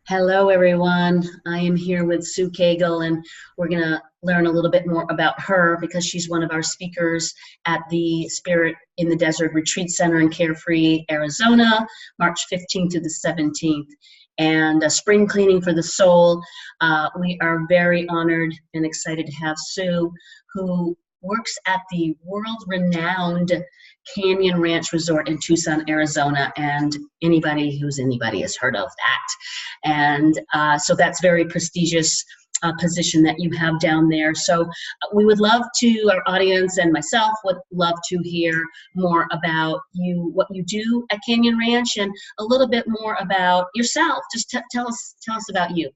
Hello, everyone. I am here with Sue Kagel, and we're going to learn a little bit more about her because she's one of our speakers at the Spirit in the Desert Retreat Center in Carefree, Arizona, March 15th to the 17th. And spring cleaning for the soul. We are very honored and excited to have Sue, who works at the world-renowned Canyon Ranch Resort in Tucson, Arizona, and anybody has heard of that. And so that's very prestigious position that you have down there. So we would love to, our audience and myself would love to hear more about you, what you do at Canyon Ranch, and a little bit more about yourself. Just tell us about you.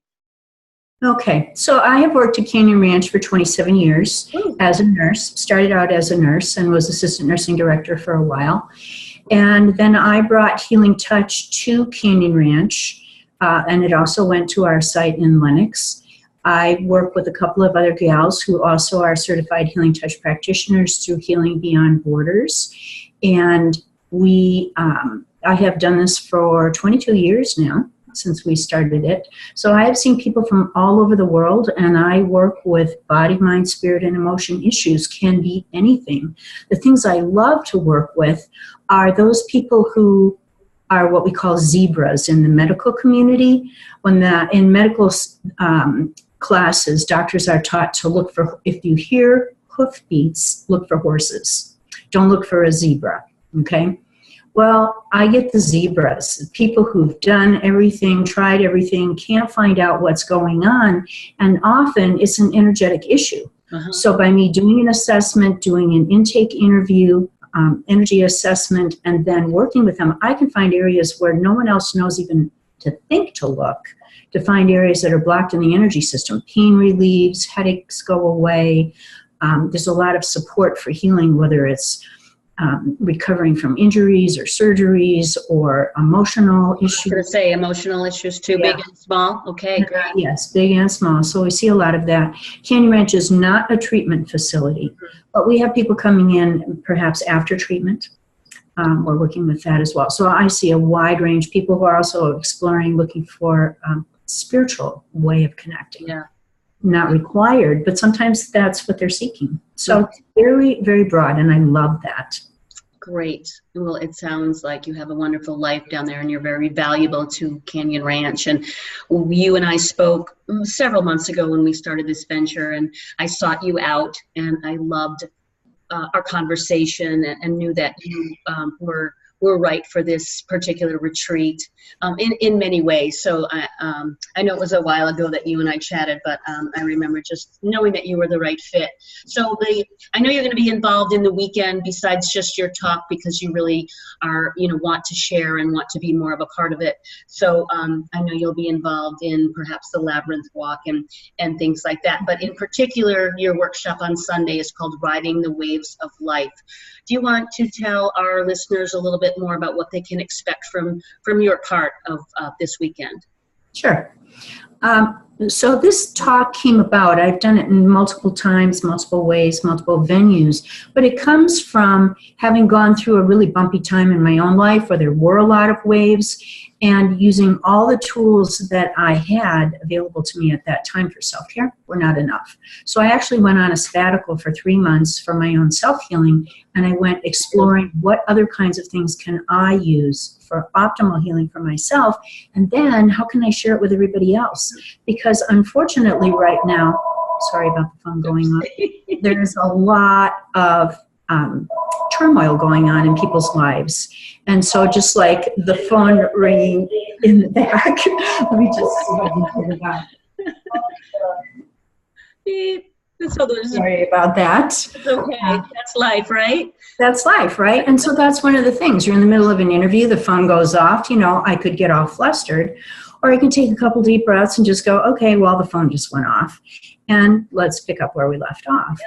Okay, so I have worked at Canyon Ranch for 27 years as a nurse. Started out as a nurse and was assistant nursing director for a while. And then I brought Healing Touch to Canyon Ranch, and it also went to our site in Lenox. I work with a couple of other gals who also are certified Healing Touch practitioners through Healing Beyond Borders. And I have done this for 22 years now, since we started it. So I have seen people from all over the world, and I work with body, mind, spirit, and emotion issues. Can be anything. The things I love to work with are those people who are what we call zebras in the medical community. In medical classes, doctors are taught to look for, if you hear hoofbeats, look for horses. Don't look for a zebra, okay? Well, I get the zebras, people who've done everything, tried everything, can't find out what's going on, and often it's an energetic issue. So by me doing an assessment, doing an intake interview, energy assessment, and then working with them, I can find areas where no one else knows even to think to look, to find areas that are blocked in the energy system. Pain relieves, headaches go away. There's a lot of support for healing, whether it's recovering from injuries or surgeries or emotional issues. I was going to say emotional issues too, big and small. Okay, great. Yes, big and small. So we see a lot of that. Canyon Ranch is not a treatment facility, but we have people coming in perhaps after treatment. We're working with that as well. So I see a wide range. People who are also exploring, looking for spiritual way of connecting. Yeah. Not required, but sometimes that's what they're seeking. So very, very broad, and I love that. Great. Well, it sounds like you have a wonderful life down there, and you're very valuable to Canyon Ranch. And you and I spoke several months ago when we started this venture, and I sought you out, and I loved our conversation and knew that you were right for this particular retreat in many ways. So I know it was a while ago that you and I chatted, but I remember just knowing that you were the right fit. So I know you're going to be involved in the weekend besides just your talk, because you really are, want to share and want to be more of a part of it. So I know you'll be involved in perhaps the Labyrinth Walk and things like that. But in particular, your workshop on Sunday is called Riding the Waves of Life. Do you want to tell our listeners a little bit more about what they can expect from your part of this weekend? Sure. So this talk came about, I've done it in multiple times, multiple ways, multiple venues, but it comes from having gone through a really bumpy time in my own life where there were a lot of waves, and using all the tools that I had available to me at that time for self-care were not enough. So I actually went on a sabbatical for 3 months for my own self-healing, and I went exploring what other kinds of things can I use for optimal healing for myself, and then how can I share it with everybody else? Because unfortunately right now, sorry about the phone going on, there's a lot of turmoil going on in people's lives. And so just like the phone ringing in the back, let me just see if I can put it out. Sorry about that. It's okay. That's life, right? That's life, right? And so that's one of the things. You're in the middle of an interview, the phone goes off, I could get all flustered, or I can take a couple deep breaths and just go, okay, well, the phone just went off, and let's pick up where we left off.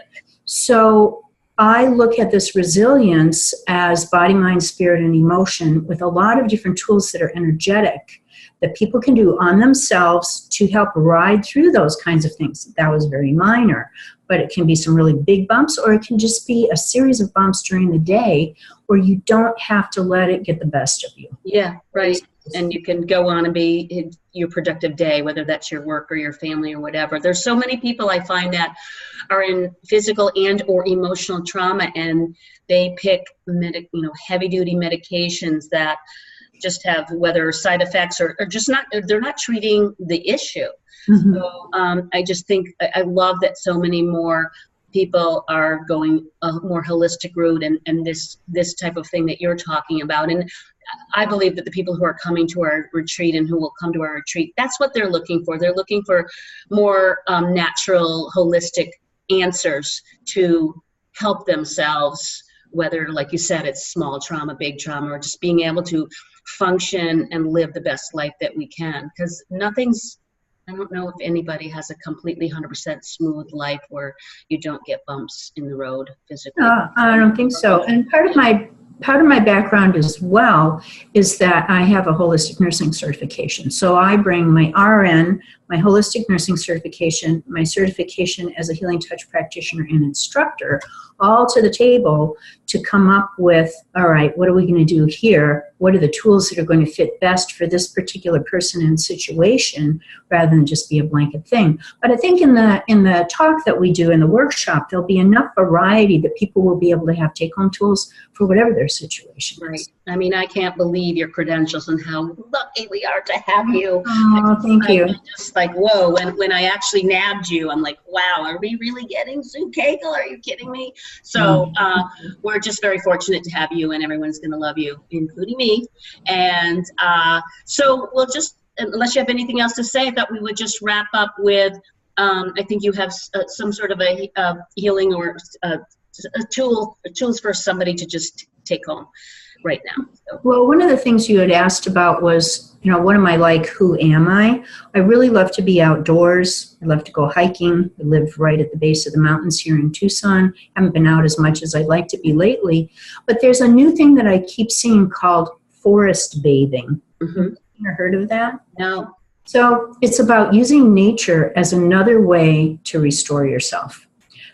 So I look at this resilience as body, mind, spirit, and emotion with a lot of different tools that are energetic that people can do on themselves to help ride through those kinds of things. That was very minor, but it can be some really big bumps, or it can just be a series of bumps during the day where you don't have to let it get the best of you. Yeah, right. and you can go on and be your productive day, whether that's your work or your family or whatever. There's so many people I find that are in physical and or emotional trauma, and they pick heavy duty medications that just have whether side effects or just not, they're not treating the issue. Mm-hmm. So I just think I love that so many more people are going a more holistic route, and this type of thing that you're talking about. And I believe that the people who are coming to our retreat and who will come to our retreat, that's what they're looking for. They're looking for more natural, holistic answers to help themselves, whether, like you said, it's small trauma, big trauma, or just being able to function and live the best life that we can. Because I don't know if anybody has a completely 100% smooth life where you don't get bumps in the road physically. I don't think so. And part of my background as well is that I have a holistic nursing certification. So I bring my RN, my holistic nursing certification, my certification as a Healing Touch Practitioner and instructor, all to the table to come up with, all right, what are we going to do here? What are the tools that are going to fit best for this particular person and situation, rather than just be a blanket thing. But I think in the talk that we do in the workshop, there'll be enough variety that people will be able to have take-home tools for whatever their situation is. Right. I mean, I can't believe your credentials and how lucky we are to have you. Oh, thank you. I'm just like, whoa, when I actually nabbed you, I'm like, wow, are we really getting Sue Kagel? Are you kidding me? So we're just very fortunate to have you, and everyone's going to love you, including me. And so we'll just, unless you have anything else to say, I thought we would just wrap up with, I think you have some sort of a healing or tools for somebody to just take home right now. So. Well, one of the things you had asked about was, what am I like? Who am I? I really love to be outdoors. I love to go hiking. I live right at the base of the mountains here in Tucson. I haven't been out as much as I'd like to be lately. But there's a new thing that I keep seeing called forest bathing. Mm-hmm. Have you ever heard of that? No. So it's about using nature as another way to restore yourself.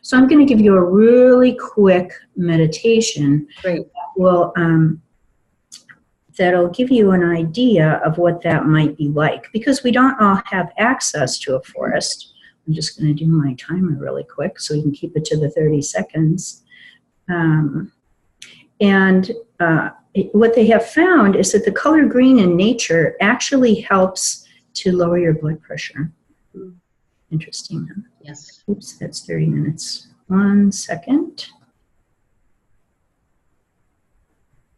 So I'm going to give you a really quick meditation. Great. That'll give you an idea of what that might be like, because we don't all have access to a forest. I'm just going to do my timer really quick so we can keep it to the 30 seconds. What they have found is that the color green in nature actually helps to lower your blood pressure. Interesting, huh? Yes. Oops, that's 30 minutes. 1 second.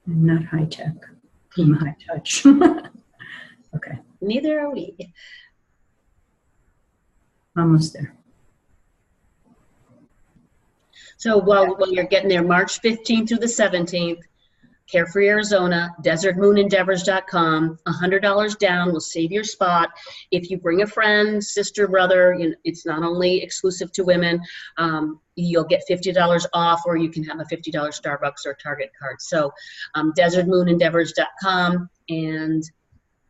I'm not high tech. I'm high touch. Okay. Neither are we. Almost there. So while you're getting there, March 15th through the 17th, Carefree, Arizona, desertmoonendeavors.com, $100 down will save your spot. If you bring a friend, sister, brother, it's not only exclusive to women. You'll get $50 off, or you can have a $50 Starbucks or Target card. So desertmoonendeavors.com, and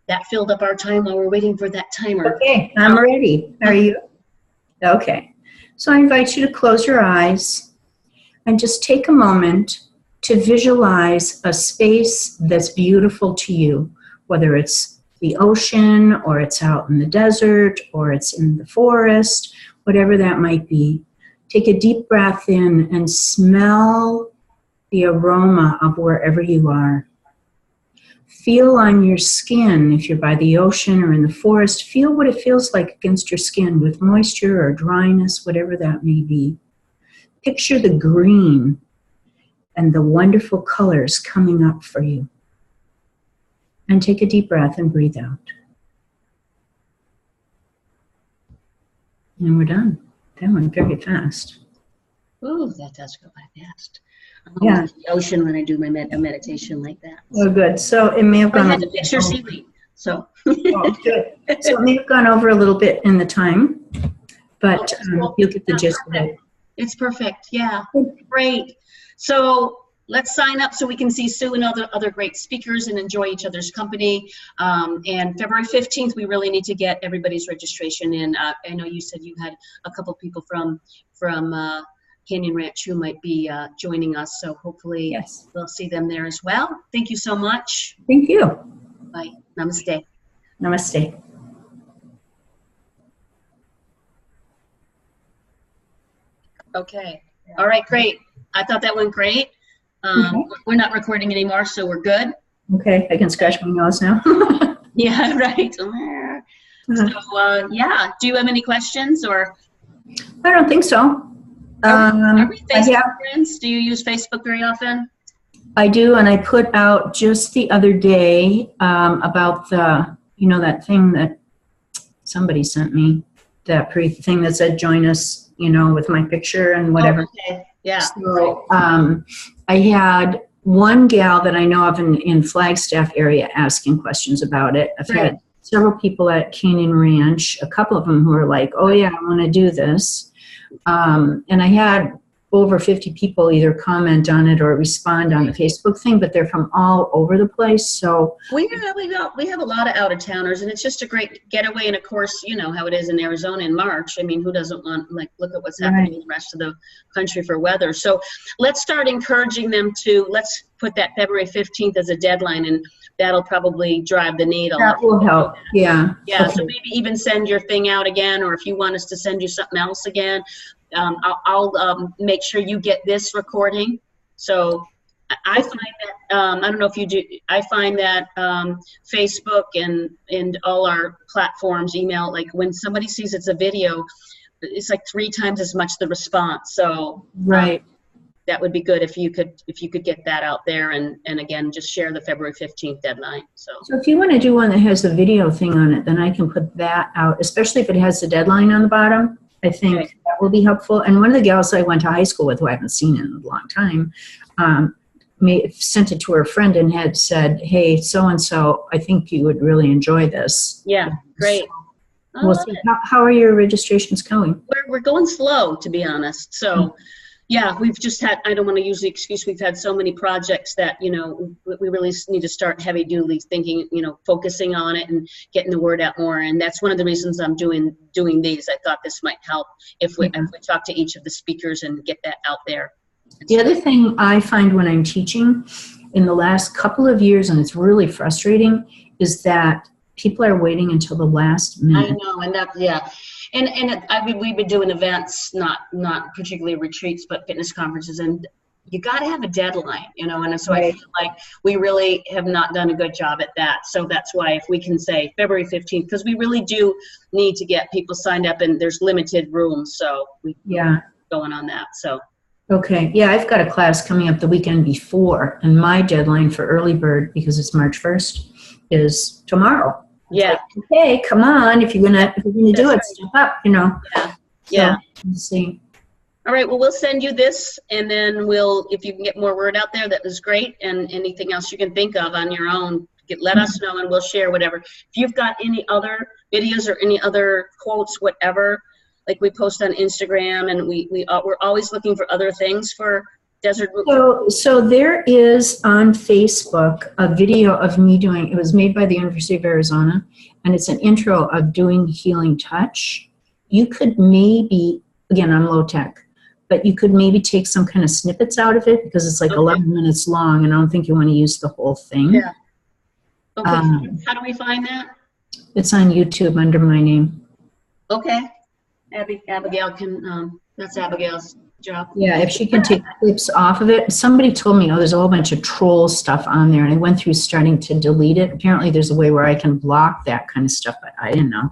that filled up our time while we're waiting for that timer. Okay, I'm ready. Are you? Okay. So I invite you to close your eyes and just take a moment to visualize a space that's beautiful to you, whether it's the ocean, or it's out in the desert, or it's in the forest, whatever that might be. Take a deep breath in and smell the aroma of wherever you are. Feel on your skin, if you're by the ocean or in the forest, feel what it feels like against your skin with moisture or dryness, whatever that may be. Picture the green and the wonderful colors coming up for you. And take a deep breath and breathe out. And we're done. That went very fast. Ooh, that does go by fast. Yeah. The ocean when I do my meditation like that. Oh, good. So it may have gone. I had to picture seaweed. So. Oh, good. So it may have gone over a little bit in the time, but you'll get the gist of it. It's perfect. Yeah. Great. So let's sign up so we can see Sue and other great speakers and enjoy each other's company. And February 15th, we really need to get everybody's registration in. I know you said you had a couple people from Canyon Ranch who might be joining us. So hopefully we'll see them there as well. Thank you so much. Thank you. Bye. Namaste. Namaste. Okay. All right, great. I thought that went great. Okay. We're not recording anymore, so we're good. Okay, I can scratch my nose now. Yeah, right. So, yeah. Do you have any questions or? I don't think so. Are we Facebook friends? Do you use Facebook very often? I do, and I put out just the other day about the, that thing that somebody sent me, that thing that said join us, with my picture and whatever. Oh, okay. Yeah. So I had one gal that I know of in Flagstaff area asking questions about it. I've had several people at Canyon Ranch, a couple of them who are like, oh yeah, I want to do this. And I had over 50 people either comment on it or respond on the Facebook thing, but they're from all over the place. So we have a lot of out-of-towners, and it's just a great getaway. And of course, you know how it is in Arizona in March. I mean, who doesn't want, look at what's happening in the rest of the country for weather. So let's start encouraging them to, let's put that February 15th as a deadline, and that'll probably drive the needle. That will help. Yeah. Yeah. Okay. So maybe even send your thing out again, or if you want us to send you something else again, I'll make sure you get this recording. So I find that, I don't know if you do, I find that Facebook and all our platforms, email, like when somebody sees it's a video, it's like 3 times as much the response. So that would be good if you could get that out there, and again, just share the February 15th deadline. So if you want to do one that has a video thing on it, then I can put that out, especially if it has the deadline on the bottom. I think that will be helpful. And one of the gals I went to high school with, who I haven't seen in a long time, sent it to her friend and had said, hey, so-and-so, I think you would really enjoy this. Yeah, great. So we'll see. How are your registrations going? We're going slow, to be honest. So yeah, we've just had, I don't want to use the excuse, we've had so many projects that, you know, we really need to start heavy-duty thinking, you know, focusing on it and getting the word out more. And that's one of the reasons I'm doing these. I thought this might help if we talk to each of the speakers and get that out there. The other thing I find when I'm teaching in the last couple of years, and it's really frustrating, is that people are waiting until the last minute. I know, and that's, yeah. And I mean, we've been doing events, not particularly retreats, but fitness conferences, and you got to have a deadline, you know. And so I feel like we really have not done a good job at that. So that's why if we can say February 15th, because we really do need to get people signed up, and there's limited rooms, so we're going on that. So. Okay, yeah, I've got a class coming up the weekend before, and my deadline for early bird, because it's March 1st, is tomorrow. Yeah. Like, okay, come on, if you're gonna do it, step up, you know. Yeah. So, let's see. All right, well, we'll send you this, and then if you can get more word out there, that was great, and anything else you can think of on your own, let us know, and we'll share whatever. If you've got any other videos or any other quotes, whatever, like we post on Instagram, and we're always looking for other things for Desert Root. So there is on Facebook a video of me doing, it was made by the University of Arizona, and it's an intro of doing Healing Touch. You could maybe, again, I'm low tech, but you could maybe take some kind of snippets out of it, because it's like 11 minutes long, and I don't think you want to use the whole thing. Yeah. Okay, how do we find that? It's on YouTube under my name. Okay. Abigail can, that's Abigail's job. Yeah, if she can take clips off of it. Somebody told me, there's a whole bunch of troll stuff on there, and I went through starting to delete it. Apparently there's a way where I can block that kind of stuff, but I didn't know.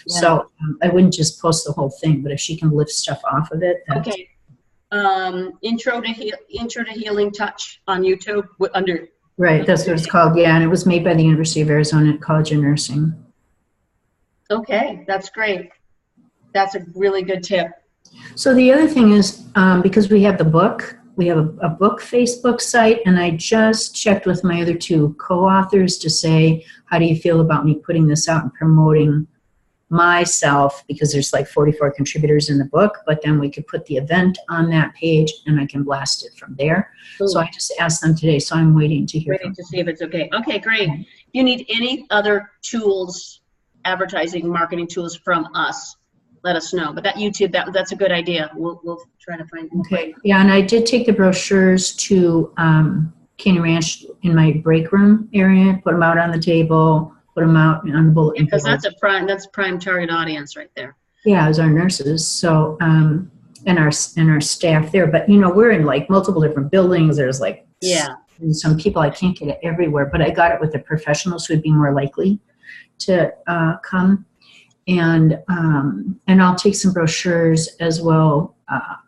Yeah. So I wouldn't just post the whole thing, but if she can lift stuff off of it. Okay. Intro to Healing Touch on YouTube under. Right, that's what it's called. Yeah, and it was made by the University of Arizona College of Nursing. Okay, that's great. That's a really good tip. So the other thing is, because we have the book, we have a book Facebook site, and I just checked with my other 2 co-authors to say, how do you feel about me putting this out and promoting myself, because there's like 44 contributors in the book, but then we could put the event on that page and I can blast it from there. Ooh. So I just asked them today, so I'm waiting to hear from them. See if it's okay. Okay, great. If you need any other tools, advertising, marketing tools from us, let us know. But that YouTube, that's a good idea. We'll try to find. Okay. Yeah, and I did take the brochures to Canyon Ranch in my break room area, put them out on the table, put them out on the bulletin Because board. that's prime target audience right there. Yeah, it was our nurses. So, and our staff there. But, we're in like multiple different buildings. There's like some people, I can't get it everywhere, but I got it with the professionals who would be more likely to come. And I'll take some brochures as well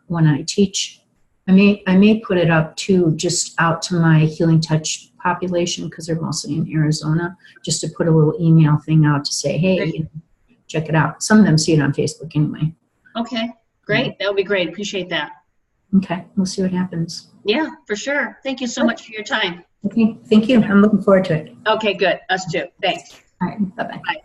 when I teach. I may put it up too, just out to my Healing Touch population, because they're mostly in Arizona, just to put a little email thing out to say, hey, check it out. Some of them see it on Facebook anyway. Okay, great. That would be great. Appreciate that. Okay, we'll see what happens. Yeah, for sure. Thank you so much for your time. Okay, thank you. I'm looking forward to it. Okay, good. Us too. Thanks. All right, bye-bye. Bye.